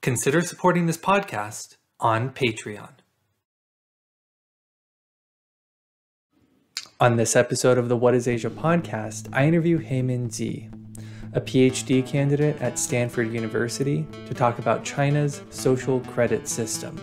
Consider supporting this podcast on Patreon. On this episode of the What is Asia podcast, I interview Haemin Jee, a Ph.D. candidate at Stanford University, to talk about China's social credit system.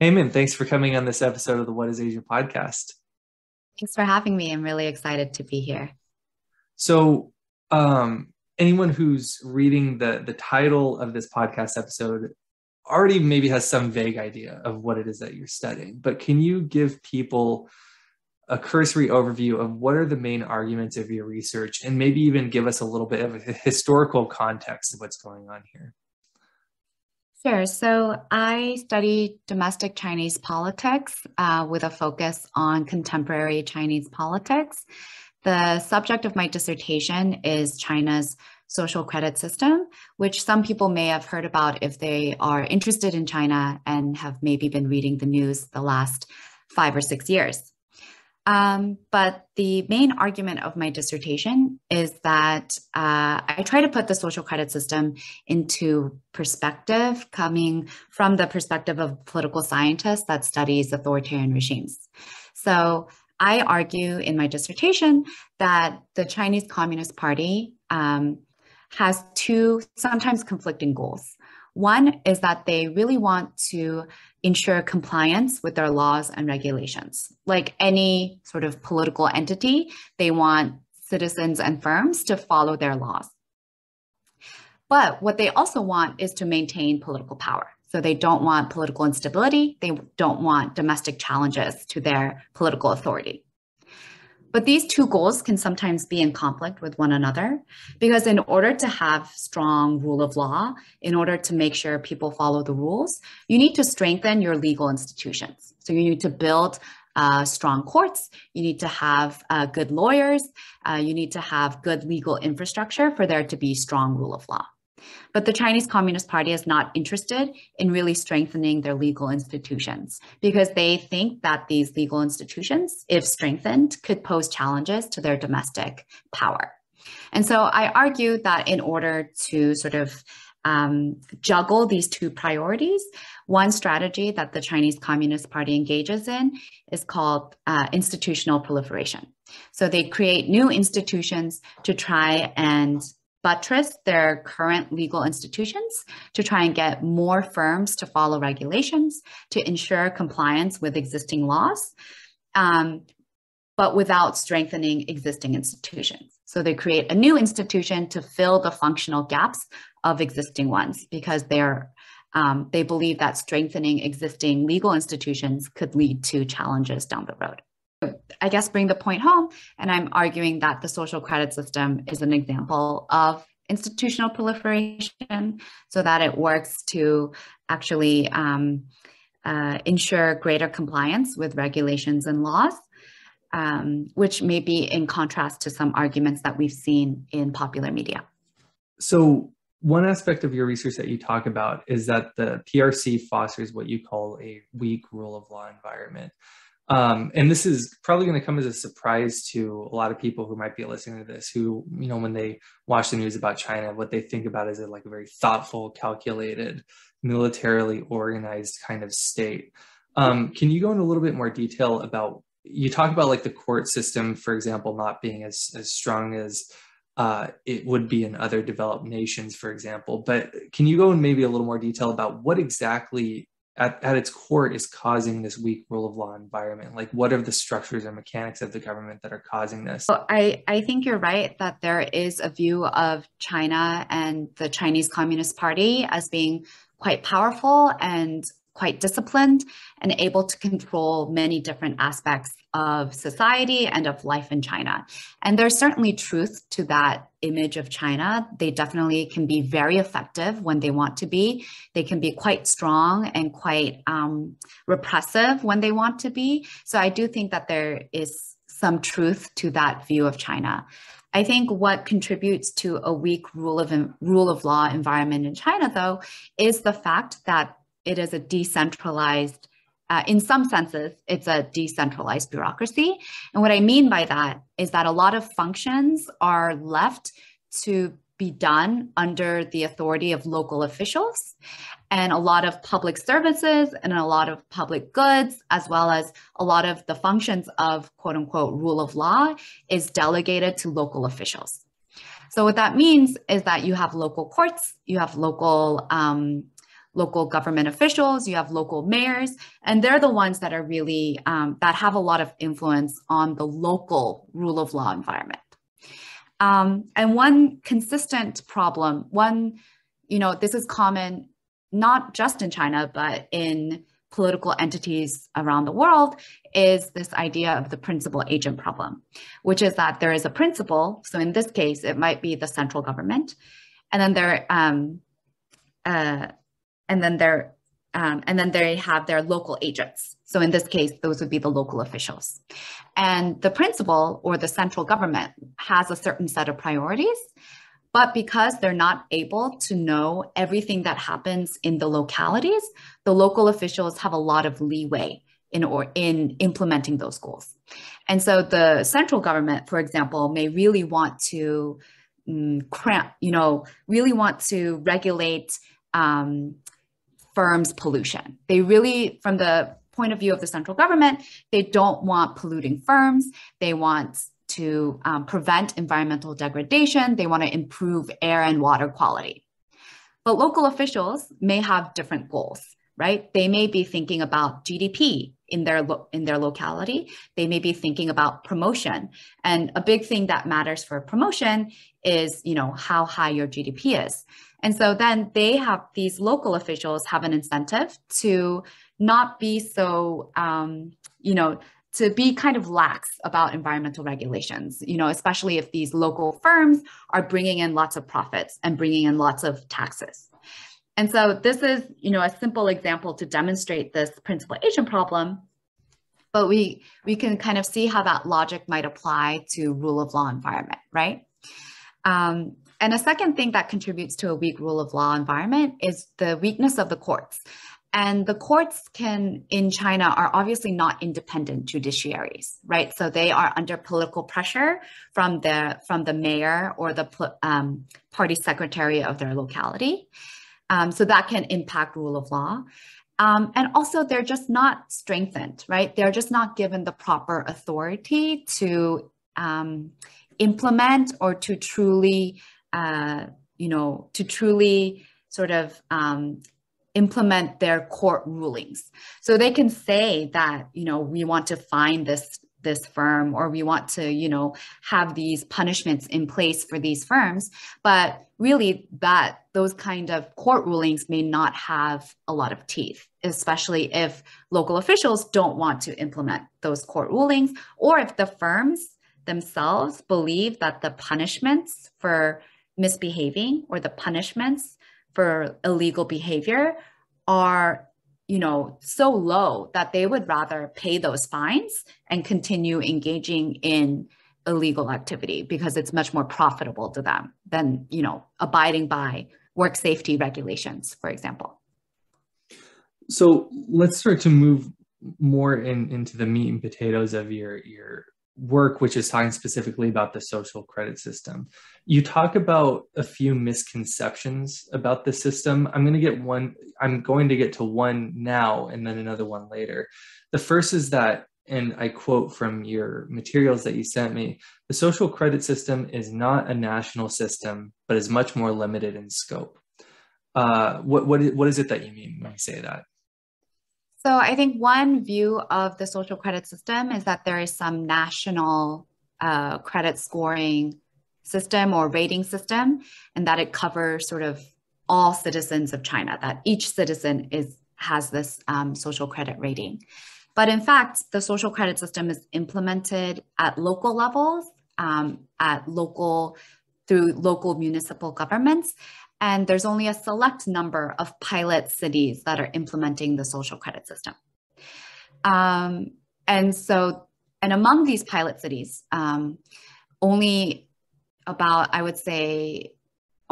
Haemin, thanks for coming on this episode of the What is Asia podcast. Thanks for having me. I'm really excited to be here. So anyone who's reading the title of this podcast episode already maybe has some vague idea of what it is that you're studying, but can you give people a cursory overview of what are the main arguments of your research and maybe even give us a little bit of a historical context of what's going on here? Sure. So I study domestic Chinese politics with a focus on contemporary Chinese politics. The subject of my dissertation is China's social credit system, which some people may have heard about if they are interested in China and have maybe been reading the news the last 5 or 6 years. But the main argument of my dissertation is that I try to put the social credit system into perspective, coming from the perspective of a political scientist that studies authoritarian regimes. So I argue in my dissertation that the Chinese Communist Party has two sometimes conflicting goals. One is that they really want to ensure compliance with their laws and regulations. Like any sort of political entity, they want citizens and firms to follow their laws. But what they also want is to maintain political power. So they don't want political instability. They don't want domestic challenges to their political authority. But these two goals can sometimes be in conflict with one another, because in order to have strong rule of law, in order to make sure people follow the rules, you need to strengthen your legal institutions. So you need to build strong courts, you need to have good lawyers, you need to have good legal infrastructure for there to be strong rule of law. But the Chinese Communist Party is not interested in really strengthening their legal institutions because they think that these legal institutions, if strengthened, could pose challenges to their domestic power. And so I argue that in order to sort of juggle these two priorities, one strategy that the Chinese Communist Party engages in is called institutional proliferation. So they create new institutions to try and buttress their current legal institutions, to try and get more firms to follow regulations, to ensure compliance with existing laws, but without strengthening existing institutions. So they create a new institution to fill the functional gaps of existing ones because they believe that strengthening existing legal institutions could lead to challenges down the road. I guess bring the point home, and I'm arguing that the social credit system is an example of institutional proliferation so that it works to actually ensure greater compliance with regulations and laws, which may be in contrast to some arguments that we've seen in popular media. So one aspect of your research that you talk about is that the PRC fosters what you call a weak rule of law environment. And this is probably going to come as a surprise to a lot of people who might be listening to this, who, you know, when they watch the news about China, what they think about is like a very thoughtful, calculated, militarily organized kind of state. Can you go into a little bit more detail about, you talk about like the court system, for example, not being as strong as it would be in other developed nations, for example, but can you go in maybe a little more detail about what exactly at its core is causing this weak rule of law environment? Like, what are the structures and mechanics of the government that are causing this? So I think you're right that there is a view of China and the Chinese Communist Party as being quite powerful and quite disciplined and able to control many different aspects of society and of life in China. And there's certainly truth to that image of China. They definitely can be very effective when they want to be. They can be quite strong and quite repressive when they want to be. So I do think that there is some truth to that view of China. I think what contributes to a weak rule of law environment in China, though, is the fact that it is a decentralized, in some senses, it's a decentralized bureaucracy. And what I mean by that is that a lot of functions are left to be done under the authority of local officials, and a lot of public services and a lot of public goods, as well as a lot of the functions of quote unquote rule of law, is delegated to local officials. So what that means is that you have local courts, you have local government officials, you have local mayors, and they're the ones that are really, that have a lot of influence on the local rule of law environment. And one consistent problem, this is common not just in China, but in political entities around the world, is this idea of the principal agent problem, which is that there is a principal. So in this case, it might be the central government, and then they have their local agents. So in this case, those would be the local officials. And the principal or the central government has a certain set of priorities, but because they're not able to know everything that happens in the localities, the local officials have a lot of leeway in implementing those goals. And so the central government, for example, may really want to really want to regulate firms' pollution. They really, from the point of view of the central government, they don't want polluting firms. They want to prevent environmental degradation. They want to improve air and water quality. But local officials may have different goals, right? They may be thinking about GDP in their locality. They may be thinking about promotion. And a big thing that matters for promotion is, how high your GDP is. And so then these local officials have an incentive to not be so, to be kind of lax about environmental regulations, especially if these local firms are bringing in lots of profits and bringing in lots of taxes. And so this is, a simple example to demonstrate this principal agent problem, but we can kind of see how that logic might apply to rule of law environment, right? And a second thing that contributes to a weak rule of law environment is the weakness of the courts. And the courts in China are obviously not independent judiciaries, right? So they are under political pressure from the mayor or the party secretary of their locality. So that can impact rule of law. And also they're just not strengthened, right? They're just not given the proper authority to implement or to truly, sort of implement their court rulings. So they can say that, we want to fine this firm, or we want to, have these punishments in place for these firms, but really those kind of court rulings may not have a lot of teeth, especially if local officials don't want to implement those court rulings, or if the firms themselves believe that the punishments for misbehaving or the punishments for illegal behavior are, so low that they would rather pay those fines and continue engaging in illegal activity because it's much more profitable to them than, abiding by work safety regulations, for example. So let's start to move more into the meat and potatoes of your work, which is talking specifically about the social credit system. You talk about a few misconceptions about the system. I'm going to get to one now and then another one later. The first is that, and I quote from your materials that you sent me, the social credit system is not a national system, but is much more limited in scope. What is it that you mean when you say that? So I think one view of the social credit system is that there is some national credit scoring system or rating system, and that it covers sort of all citizens of China, that each citizen has this social credit rating. But in fact, the social credit system is implemented at local levels, through local municipal governments. And there's only a select number of pilot cities that are implementing the social credit system. And among these pilot cities, only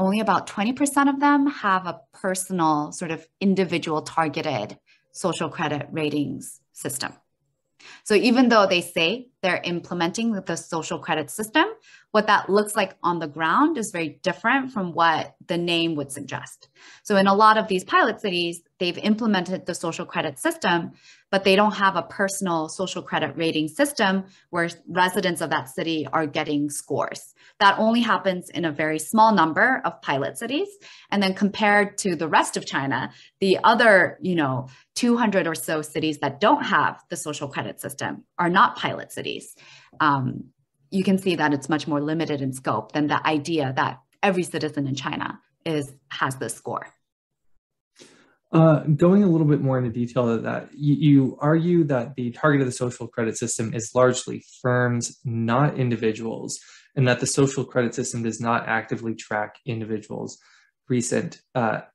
only about 20% of them have a personal sort of individual targeted social credit ratings system. So even though they say they're implementing the social credit system, what that looks like on the ground is very different from what the name would suggest. So in a lot of these pilot cities, they've implemented the social credit system, but they don't have a personal social credit rating system where residents of that city are getting scores. That only happens in a very small number of pilot cities. And then compared to the rest of China, the other, 200 or so cities that don't have the social credit system are not pilot cities. You can see that it's much more limited in scope than the idea that every citizen in China has this score. Going a little bit more into detail of that, you argue that the target of the social credit system is largely firms, not individuals, and that the social credit system does not actively track individuals' recent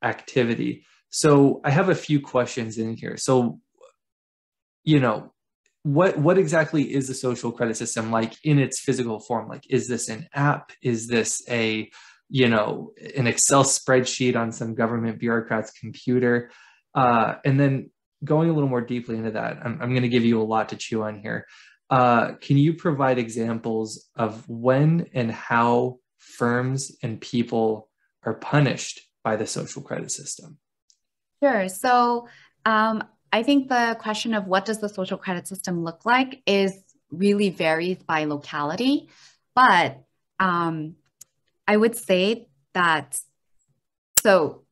activity. So I have a few questions in here. So, what exactly is the social credit system like in its physical form? Like, is this an app? Is this an Excel spreadsheet on some government bureaucrat's computer? And then going a little more deeply into that, I'm going to give you a lot to chew on here. Can you provide examples of when and how firms and people are punished by the social credit system? Sure. So I think the question of what does the social credit system look like is really varies by locality. But I would say that, so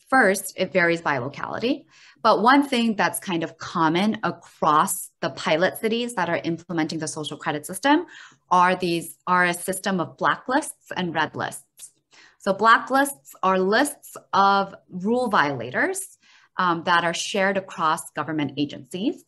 first, it varies by locality. But one thing that's kind of common across the pilot cities that are implementing the social credit system are a system of blacklists and red lists. So blacklists are lists of rule violators that are shared across government agencies.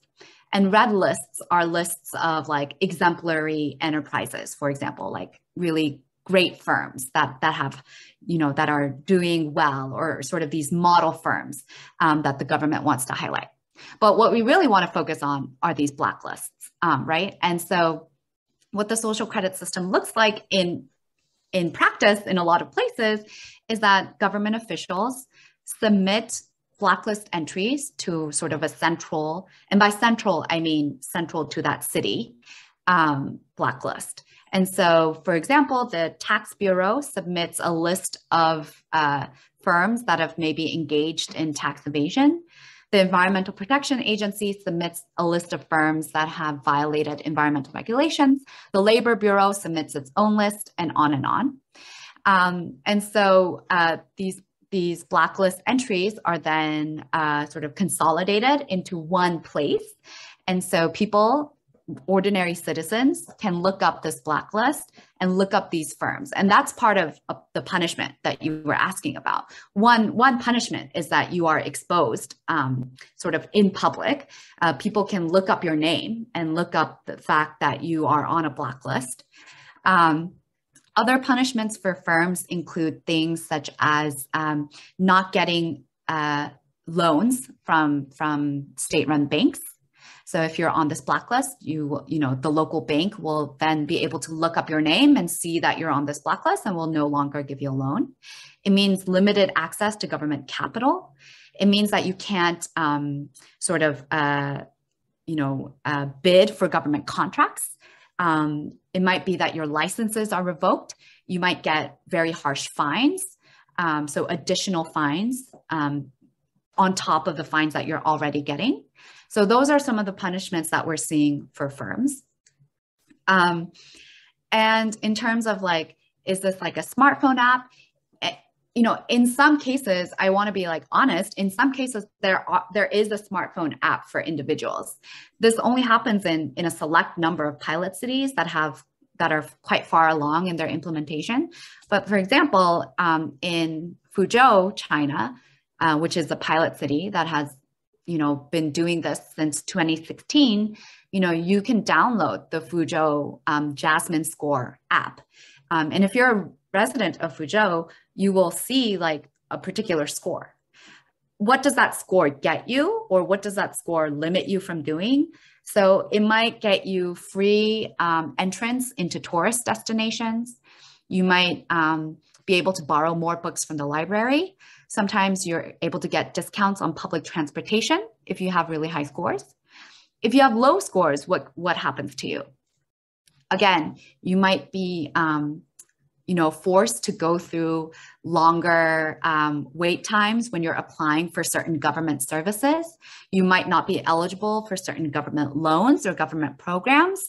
And red lists are lists of like exemplary enterprises, for example, like really great firms that have, that are doing well, or sort of these model firms that the government wants to highlight. But what we really want to focus on are these blacklists, right? And so what the social credit system looks like in practice in a lot of places is that government officials submit blacklist entries to sort of a central, and by central, I mean central to that city, blacklist. And so, for example, the tax bureau submits a list of firms that have maybe engaged in tax evasion. The Environmental Protection Agency submits a list of firms that have violated environmental regulations. The Labor Bureau submits its own list, and on and on. And so these blacklist entries are then sort of consolidated into one place. And so people, ordinary citizens, can look up this blacklist and look up these firms. And that's part of the punishment that you were asking about. One punishment is that you are exposed sort of in public. People can look up your name and look up the fact that you are on a blacklist. Other punishments for firms include things such as not getting loans from state-run banks. So if you're on this blacklist, the local bank will then be able to look up your name and see that you're on this blacklist and will no longer give you a loan. It means limited access to government capital. It means that you can't bid for government contracts. It might be that your licenses are revoked. You might get very harsh fines, so additional fines on top of the fines that you're already getting. So those are some of the punishments that we're seeing for firms. And in terms of like, is this like a smartphone app? In some cases, I want to be like honest, in some cases, there is a smartphone app for individuals. This only happens in a select number of pilot cities that are quite far along in their implementation. But for example, in Fuzhou, China, which is a pilot city that has been doing this since 2016, you can download the Fuzhou Jasmine Score app. And if you're a resident of Fuzhou, you will see like a particular score. What does that score get you, or what does that score limit you from doing? So it might get you free entrance into tourist destinations. You might be able to borrow more books from the library. Sometimes you're able to get discounts on public transportation if you have really high scores. If you have low scores, what happens to you? Again, you might be forced to go through longer wait times when you're applying for certain government services. You might not be eligible for certain government loans or government programs.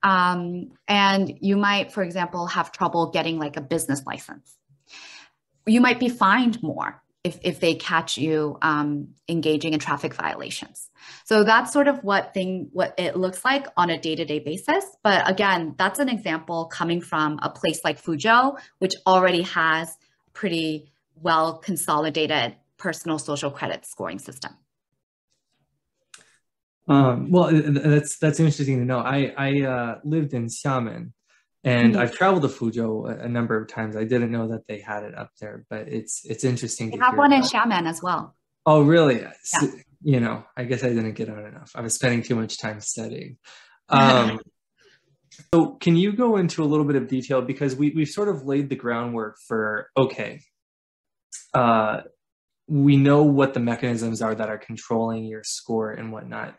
And you might, for example, have trouble getting like a business license. You might be fined more if they catch you engaging in traffic violations. So that's sort of what it looks like on a day-to-day basis. But again, that's an example coming from a place like Fuzhou, which already has pretty well consolidated personal social credit scoring system. Well, that's interesting to know. I lived in Xiamen, and I've traveled to Fuzhou a number of times. I didn't know that they had it up there, but it's interesting to hear. They have one in Xiamen as well. Oh, really? Yeah. You know, I guess I didn't get out enough. I was spending too much time studying. So can you go into a little bit of detail, because we've sort of laid the groundwork for, okay, we know what the mechanisms are that are controlling your score and whatnot.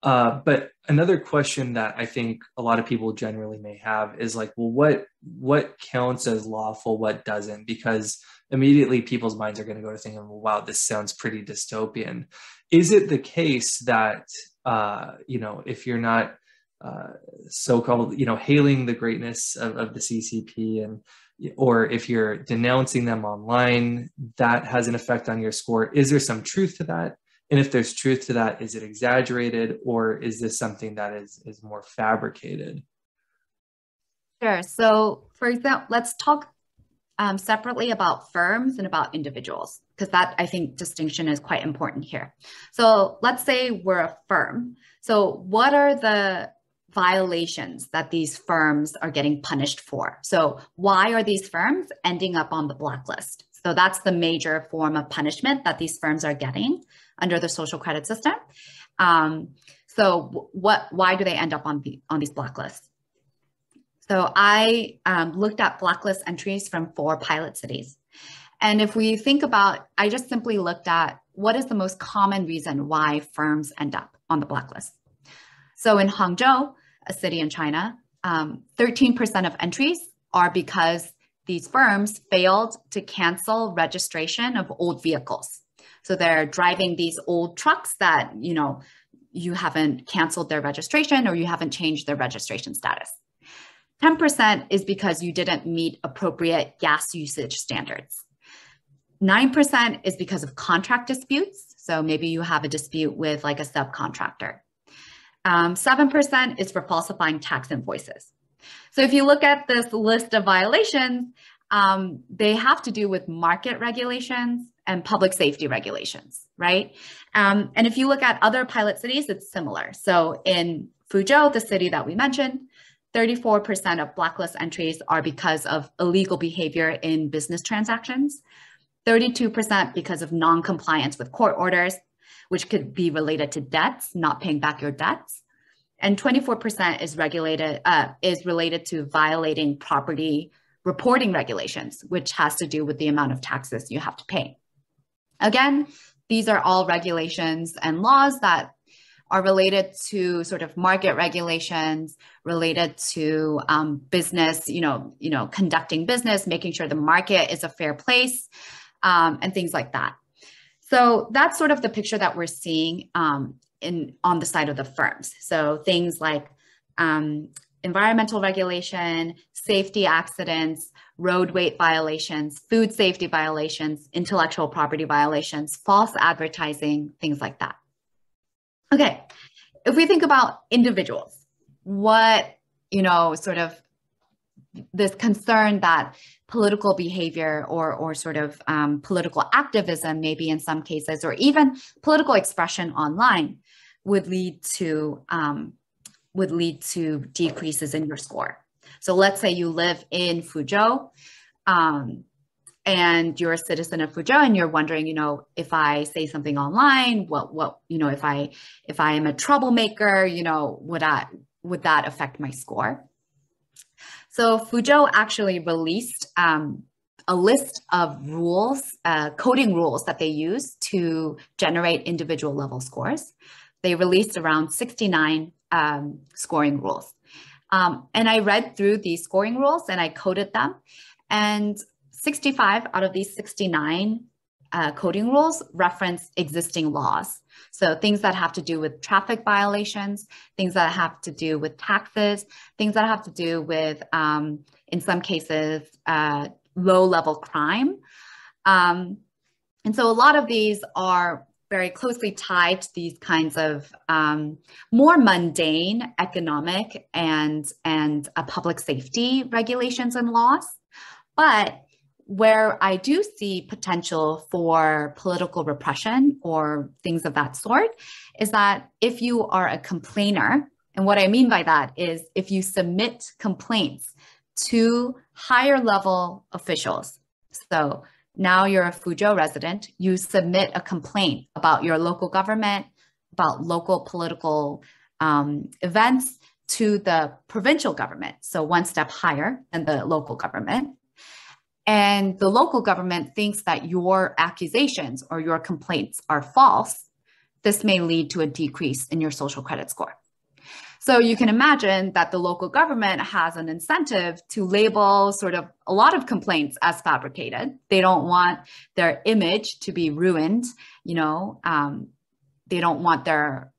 But another question that I think a lot of people generally may have is like, well, what counts as lawful, what doesn't? Because immediately people's minds are going to go to thinking, well, wow, this sounds pretty dystopian. Is it the case that, if you're not so-called, hailing the greatness of the CCP, or if you're denouncing them online, that has an effect on your score? Is there some truth to that? And if there's truth to that, is it exaggerated, or is this something that is more fabricated? Sure. So for example, let's talk separately about firms and about individuals, because that, I think, distinction is quite important here. So let's say we're a firm. So what are the violations that these firms are getting punished for? So why are these firms ending up on the blacklist? So that's the major form of punishment that these firms are getting under the social credit system. So why do they end up on these blacklists? So I looked at blacklist entries from 4 pilot cities. And if we think about, I just simply looked at what is the most common reason why firms end up on the blacklist. So in Hangzhou, a city in China, 13% of entries are because these firms failed to cancel registration of old vehicles. So they're driving these old trucks that, you haven't canceled their registration or you haven't changed their registration status. 10% is because you didn't meet appropriate gas usage standards. 9% is because of contract disputes. So maybe you have a dispute with like a subcontractor. 7% is for falsifying tax invoices. So if you look at this list of violations, they have to do with market regulations and public safety regulations, right? And if you look at other pilot cities, it's similar. So in Fuzhou, the city that we mentioned, 34% of blacklist entries are because of illegal behavior in business transactions, 32% because of non-compliance with court orders, which could be related to debts, not paying back your debts. And 24% is related to violating property reporting regulations, which has to do with the amount of taxes you have to pay. Again, these are all regulations and laws that are related to sort of market regulations, related to business, conducting business, making sure the market is a fair place, and things like that. So that's sort of the picture that we're seeing on the side of the firms. So things like environmental regulation, safety accidents, road weight violations, food safety violations, intellectual property violations, false advertising, things like that. Okay, if we think about individuals, what, sort of this concern that political behavior or sort of political activism, maybe in some cases, or even political expression online would lead to decreases in your score. So let's say you live in Fuzhou, and you're a citizen of Fuzhou, and you're wondering, if I say something online, if I am a troublemaker, would that affect my score? So Fuzhou actually released a list of rules, coding rules that they use to generate individual level scores. They released around 69 scoring rules. And I read through these scoring rules and I coded them. And 65 out of these 69 coding rules reference existing laws. So things that have to do with traffic violations, things that have to do with taxes, things that have to do with, in some cases, low-level crime. And so a lot of these are very closely tied to these kinds of more mundane economic and public safety regulations and laws. But where I do see potential for political repression or things of that sort is that if you are a complainer, and what I mean by that is if you submit complaints to higher level officials. So now you're a Fuzhou resident, you submit a complaint about your local government, about local political events to the provincial government. So one step higher than the local government. And the local government thinks that your accusations or your complaints are false. This may lead to a decrease in your social credit score. So you can imagine that the local government has an incentive to label sort of a lot of complaints as fabricated. They don't want their image to be ruined, you know, they don't want their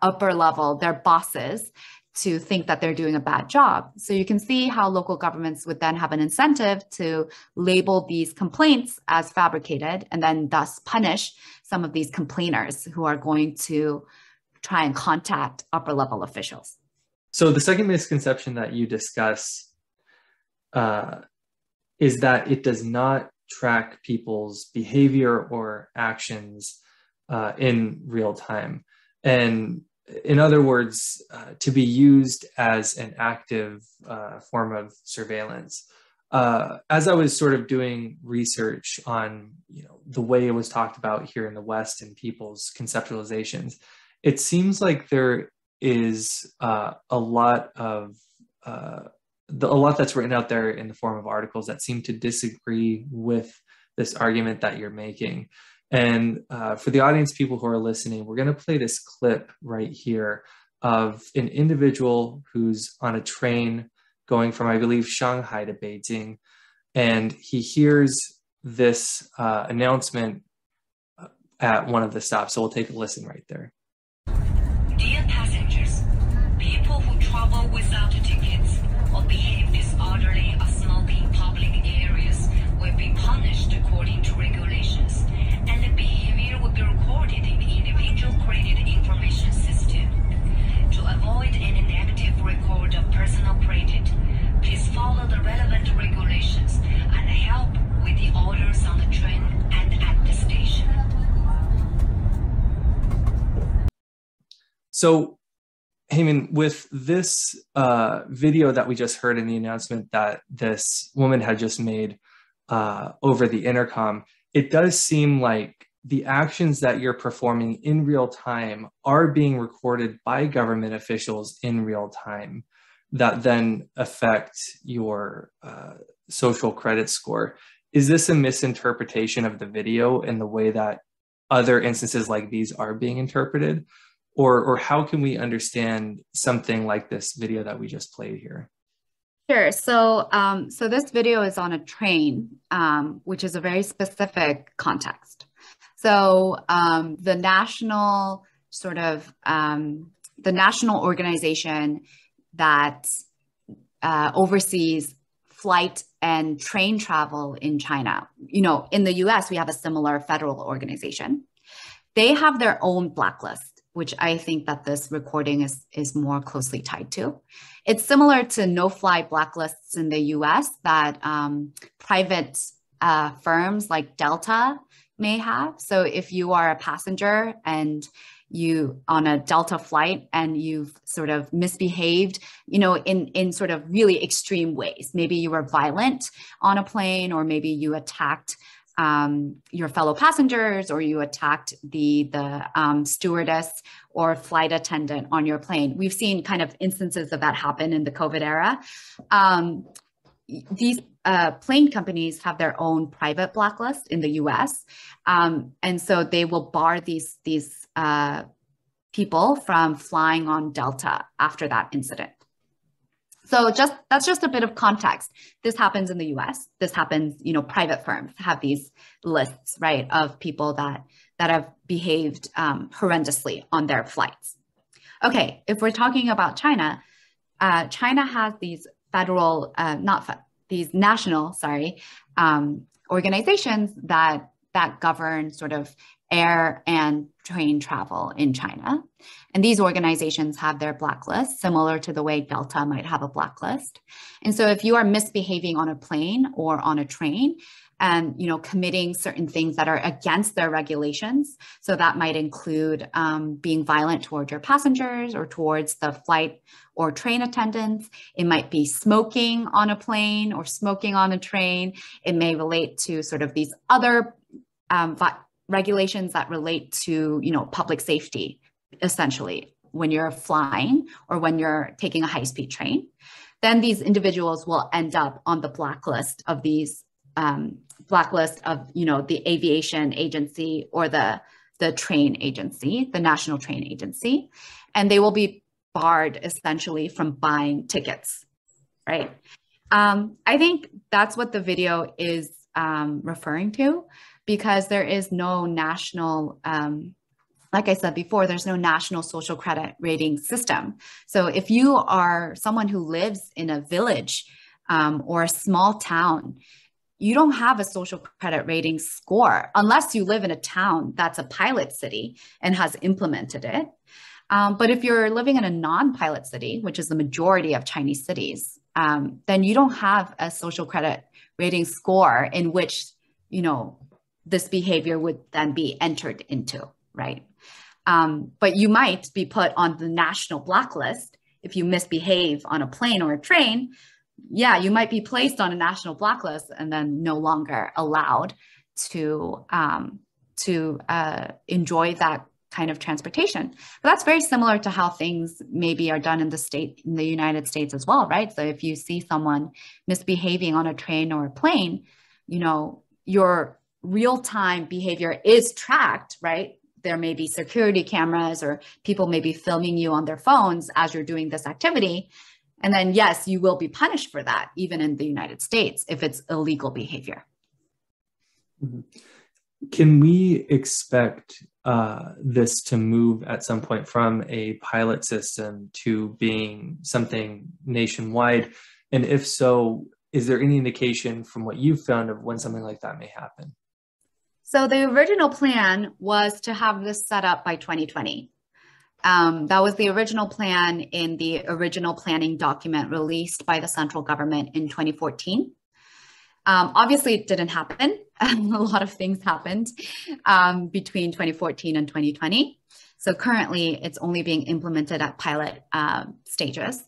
upper level, their bosses, to think that they're doing a bad job. So you can see how local governments would then have an incentive to label these complaints as fabricated and then thus punish some of these complainers who are going to try and contact upper level officials. So the second misconception that you discuss is that it does not track people's behavior or actions in real time. And in other words, to be used as an active form of surveillance. As I was sort of doing research on, you know, the way it was talked about here in the West and people's conceptualizations, it seems like there is a lot that's written out there in the form of articles that seem to disagree with this argument that you're making. And for the audience, people who are listening, we're going to play this clip right here of an individual who's on a train going from, I believe, Shanghai to Beijing. And he hears this announcement at one of the stops. So we'll take a listen right there. Dear passengers, people who travel without tickets or behave disorderly or smoke in public areas will be punished according to regulations, and the behavior will be recorded in the individual credit information system. To avoid any negative record of personal credit, please follow the relevant regulations and help with the orders on the train and at the station. So, Haemin, with this video that we just heard in the announcement that this woman had just made over the intercom, it does seem like the actions that you're performing in real time are being recorded by government officials in real time that then affect your social credit score. Is this a misinterpretation of the video in the way that other instances like these are being interpreted? Or how can we understand something like this video that we just played here? Sure. So, so this video is on a train, which is a very specific context. So the national the national organization that oversees flight and train travel in China, you know, in the US, we have a similar federal organization. They have their own blacklist, which I think that this recording is more closely tied to. It's similar to no-fly blacklists in the US that private firms like Delta may have. So if you are a passenger and you on a Delta flight and you've sort of misbehaved, you know, in sort of really extreme ways, maybe you were violent on a plane, or maybe you attacked your fellow passengers, or you attacked the stewardess or flight attendant on your plane. We've seen kind of instances of that happen in the COVID era. these plane companies have their own private blacklist in the US. And so they will bar these people from flying on Delta after that incident. So that's just a bit of context. This happens in the US. This happens, you know, private firms have these lists, right, of people that have behaved horrendously on their flights. Okay, if we're talking about China, China has these these national, organizations that govern sort of air and train travel in China. And these organizations have their blacklist, similar to the way Delta might have a blacklist. And so if you are misbehaving on a plane or on a train and, you know, committing certain things that are against their regulations, so that might include being violent towards your passengers or towards the flight or train attendants. It might be smoking on a plane or smoking on a train. It may relate to sort of these other regulations that relate to, you know, public safety, essentially, when you're flying or when you're taking a high-speed train. Then these individuals will end up on the blacklist of these you know, the aviation agency or the train agency, the national train agency, and they will be barred essentially from buying tickets, right? I think that's what the video is referring to, because there is no national, like I said before, there's no national social credit rating system. So if you are someone who lives in a village or a small town, you don't have a social credit rating score unless you live in a town that's a pilot city and has implemented it. But if you're living in a non-pilot city, which is the majority of Chinese cities, then you don't have a social credit rating score in which, you know, this behavior would then be entered into, right? But you might be put on the national blacklist if you misbehave on a plane or a train. Yeah, you might be placed on a national blacklist and then no longer allowed to enjoy that kind of transportation. But that's very similar to how things maybe are done in the United States as well, right? So if you see someone misbehaving on a train or a plane, you know, your real-time behavior is tracked, right? There may be security cameras or people may be filming you on their phones as you're doing this activity. And then, yes, you will be punished for that, even in the United States, if it's illegal behavior. Mm-hmm. Can we expect this to move at some point from a pilot system to being something nationwide? And if so, is there any indication from what you've found of when something like that may happen? So the original plan was to have this set up by 2020. That was the original plan in the original planning document released by the central government in 2014. Obviously, it didn't happen. A lot of things happened between 2014 and 2020. So currently, it's only being implemented at pilot stages.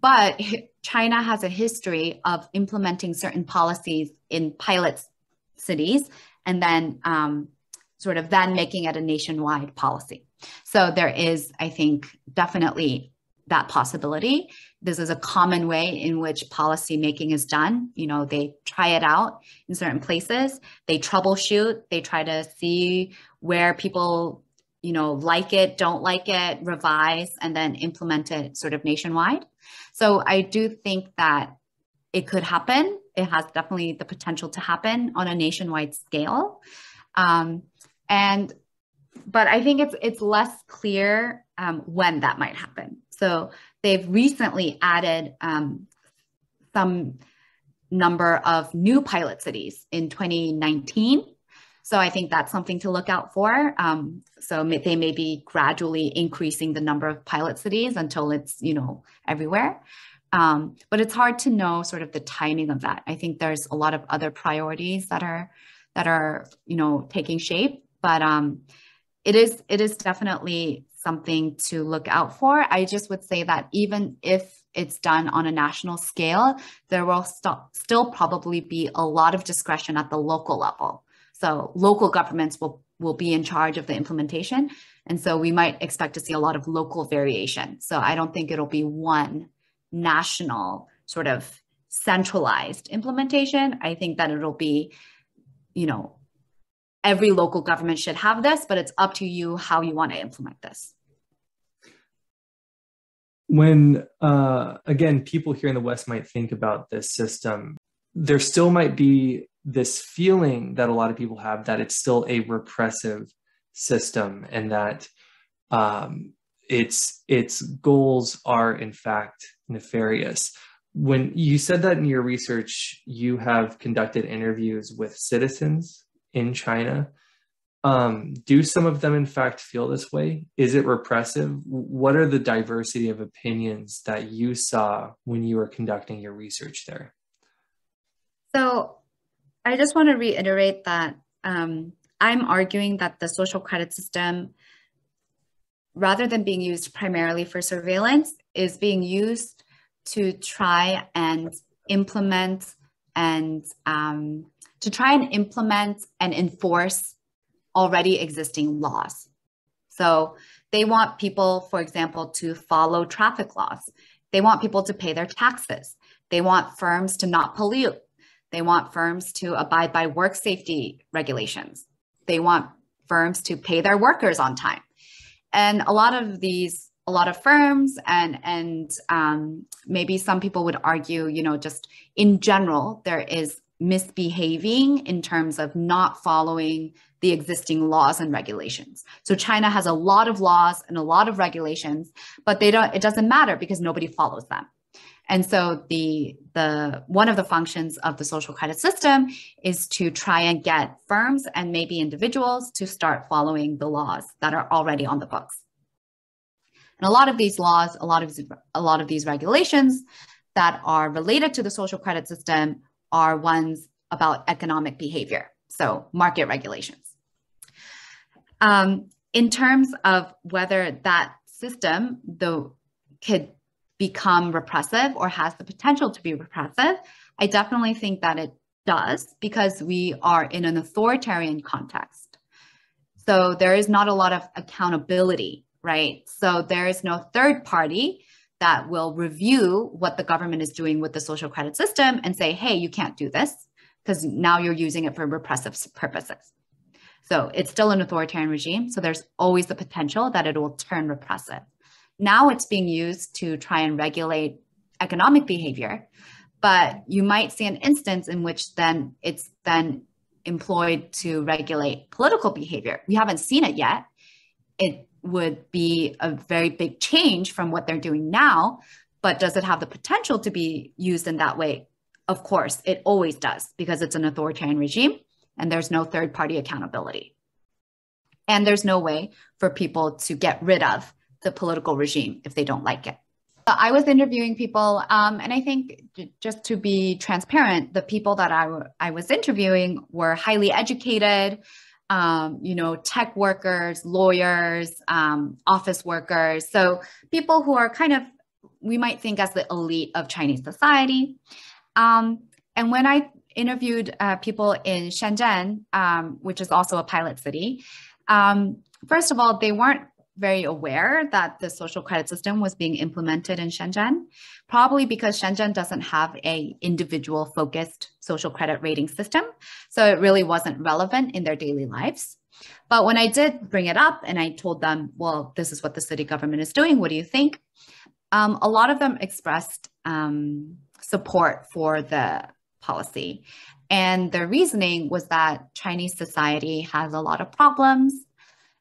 But China has a history of implementing certain policies in pilot cities and then sort of then making it a nationwide policy. So there is, I think, definitely that possibility. This is a common way in which policy making is done. You know, they try it out in certain places. They troubleshoot. They try to see where people, you know, like it, don't like it, revise, and then implement it sort of nationwide. So I do think that it could happen. It has definitely the potential to happen on a nationwide scale. But I think it's less clear when that might happen. So they've recently added some number of new pilot cities in 2019. So I think that's something to look out for. So they may be gradually increasing the number of pilot cities until it's, you know, everywhere. But it's hard to know sort of the timing of that. I think there's a lot of other priorities that are, you know, taking shape. But it is definitely something to look out for. I just would say that even if it's done on a national scale, there will still probably be a lot of discretion at the local level. So local governments will be in charge of the implementation. And so we might expect to see a lot of local variation. So I don't think it'll be one national sort of centralized implementation. I think that it'll be, every local government should have this, but it's up to you how you want to implement this. When, again, people here in the West might think about this system, there still might be this feeling that a lot of people have that it's still a repressive system, and that its goals are in fact nefarious. When you said that in your research, you have conducted interviews with citizens in China. Do some of them in fact feel this way? Is it repressive? What are the diversity of opinions that you saw when you were conducting your research there? So I just want to reiterate that I'm arguing that the social credit system, rather than being used primarily for surveillance, is being used to try and implement and enforce already existing laws. So they want people, for example, to follow traffic laws. They want people to pay their taxes. They want firms to not pollute. They want firms to abide by work safety regulations. They want firms to pay their workers on time. And a lot of firms and maybe some people would argue, just in general, there is misbehaving in terms of not following the existing laws and regulations. So China has a lot of laws and a lot of regulations, but it doesn't matter because nobody follows them. And so one of the functions of the social credit system is to try and get firms and maybe individuals to start following the laws that are already on the books. And a lot of these laws, a lot of these regulations that are related to the social credit system are ones about economic behavior, so market regulations. In terms of whether that system, though, could become repressive or has the potential to be repressive, I definitely think that it does, because we are in an authoritarian context. So there is not a lot of accountability, right? So there is no third party that will review what the government is doing with the social credit system and say, hey, you can't do this because now you're using it for repressive purposes. So it's still an authoritarian regime. So there's always the potential that it will turn repressive. Now it's being used to try and regulate economic behavior, but you might see an instance in which then it's then employed to regulate political behavior. We haven't seen it yet. It would be a very big change from what they're doing now, but does it have the potential to be used in that way? Of course, it always does, because it's an authoritarian regime and there's no third-party accountability. And there's no way for people to get rid of the political regime if they don't like it. I was interviewing people, and I think, just to be transparent, the people that I was interviewing were highly educated, tech workers, lawyers, office workers. So people who are kind of, we might think as the elite of Chinese society. And when I interviewed people in Shenzhen, which is also a pilot city, first of all, they weren't very aware that the social credit system was being implemented in Shenzhen, probably because Shenzhen doesn't have an individual focused social credit rating system. So it really wasn't relevant in their daily lives. But when I did bring it up and I told them, well, this is what the city government is doing, what do you think? A lot of them expressed support for the policy. And their reasoning was that Chinese society has a lot of problems.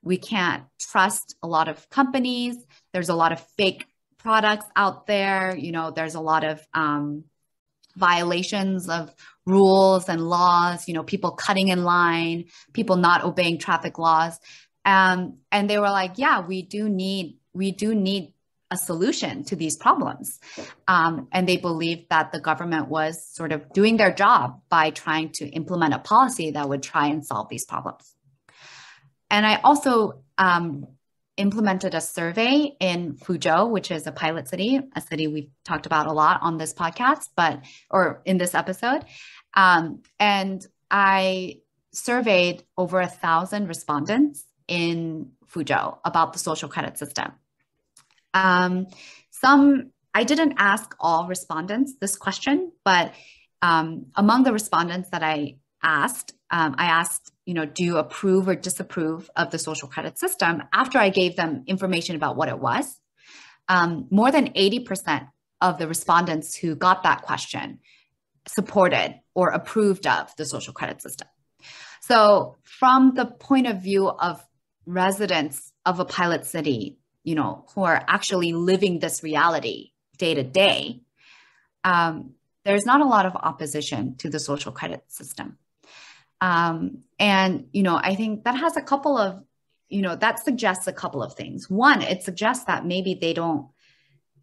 We can't trust a lot of companies. There's a lot of fake products out there. There's a lot of violations of rules and laws, people cutting in line, people not obeying traffic laws. And they were like, yeah, we do need a solution to these problems. And they believed that the government was sort of doing their job by trying to implement a policy that would try and solve these problems. And I also implemented a survey in Fuzhou, which is a pilot city, a city we've talked about a lot on this podcast, or in this episode. And I surveyed over 1,000 respondents in Fuzhou about the social credit system. I I didn't ask all respondents this question, but among the respondents that I asked, do you approve or disapprove of the social credit system? After I gave them information about what it was, more than 80% of the respondents who got that question supported or approved of the social credit system. So from the point of view of residents of a pilot city, who are actually living this reality day to day, there's not a lot of opposition to the social credit system. And, I think that has a couple of, that suggests a couple of things. One, it suggests that maybe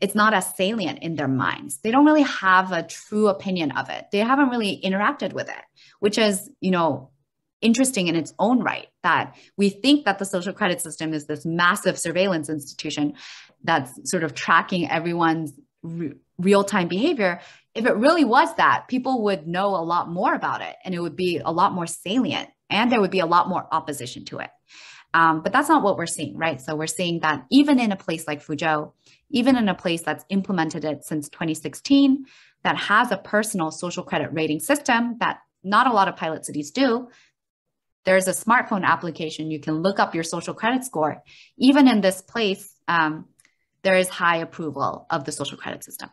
it's not as salient in their minds. They don't really have a true opinion of it. They haven't really interacted with it, which is, interesting in its own right, that we think that the social credit system is this massive surveillance institution that's sort of tracking everyone's real-time behavior. If it really was that, people would know a lot more about it, and it would be a lot more salient, and there would be a lot more opposition to it. But that's not what we're seeing, right? So we're seeing that even in a place like Fuzhou, even in a place that's implemented it since 2016, that has a personal social credit rating system that not a lot of pilot cities do, there's a smartphone application. You can look up your social credit score. Even in this place, there is high approval of the social credit system.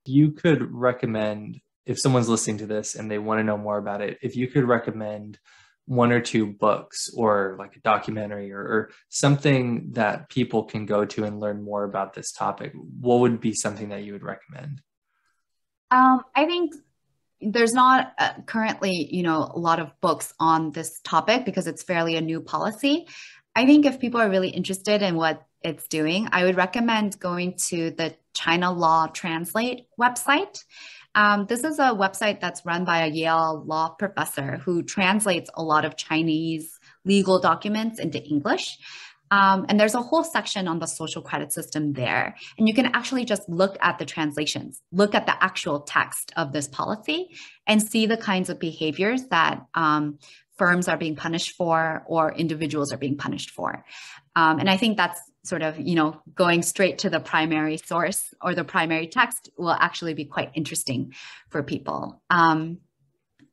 You could recommend, if someone's listening to this and they want to know more about it, if you could recommend one or two books or like a documentary or something that people can go to and learn more about this topic, what would be something that you would recommend? I think there's not currently, a lot of books on this topic because it's fairly a new policy. I think if people are really interested in what it's doing, I would recommend going to the China Law Translate website. This is a website that's run by a Yale law professor who translates a lot of Chinese legal documents into English. And there's a whole section on the social credit system there. And you can actually just look at the translations, look at the actual text of this policy and see the kinds of behaviors that firms are being punished for or individuals are being punished for. And I think that's sort of, going straight to the primary source or the primary text will actually be quite interesting for people.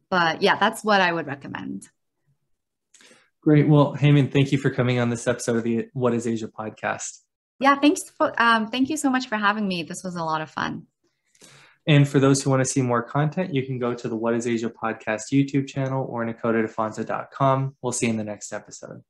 But yeah, that's what I would recommend. Great. Well, Haemin, thank you for coming on this episode of the What is Asia podcast. Yeah, thank you so much for having me. This was a lot of fun. And for those who want to see more content, you can go to the What is Asia podcast YouTube channel or nakotadefonsa.com. We'll see you in the next episode.